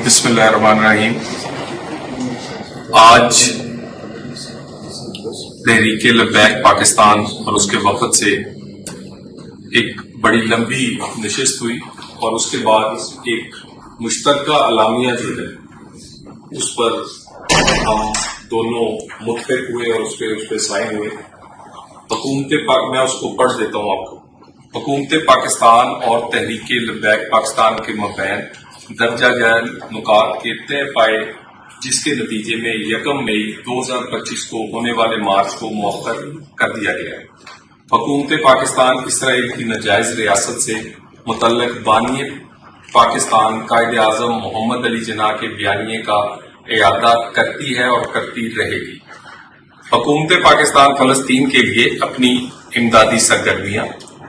بسم اللہ الرحمن الرحیم۔ آج تحریک لبیک پاکستان اور اس کے وفد سے ایک بڑی لمبی نشست ہوئی اور اس کے بعد ایک مشترکہ اعلامیہ جو ہے اس پر ہم دونوں متفق ہوئے اور اس پہ سائن ہوئے۔ میں اس کو پڑھ دیتا ہوں آپ کو۔ حکومت پاکستان اور تحریک لبیک پاکستان کے مابین درجہ ذیل نکات کے طے پائے، جس کے نتیجے میں 1 مئی 2025 کو ہونے والے مارچ کو مؤخر کر دیا گیا ہے۔ حکومت پاکستان اسرائیل کی ناجائز ریاست سے متعلق بانی پاکستان قائد اعظم محمد علی جناح کے بیانیے کا اعادہ کرتی ہے اور کرتی رہے گی۔ حکومت پاکستان فلسطین کے لیے اپنی امدادی سرگرمیاں،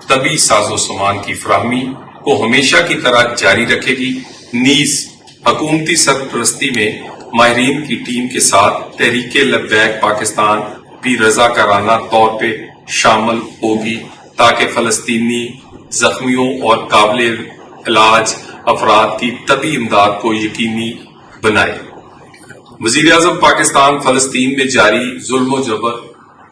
طبی ساز و سامان کی فراہمی کو ہمیشہ کی طرح جاری رکھے گی۔ نیز حکومتی سرپرستی میں ماہرین کی ٹیم کے ساتھ تحریک لبیک پاکستان بھی رضاکارانہ طور پہ شامل ہوگی تاکہ فلسطینی زخمیوں اور قابل علاج افراد کی طبی امداد کو یقینی بنائے۔ وزیر اعظم پاکستان فلسطین میں جاری ظلم و جبر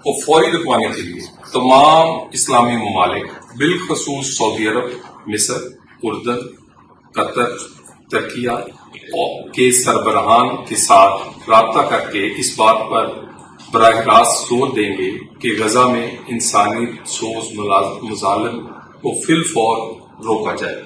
کو فوری رکوانے کے لیے تمام اسلامی ممالک بالخصوص سعودی عرب، مصر، اردن، قطر، ترکیہ کے سربراہان کے ساتھ رابطہ کر کے اس بات پر براہ راست زور دیں گے کہ غزہ میں انسانی سوز مظالم کو فی الفور روکا جائے۔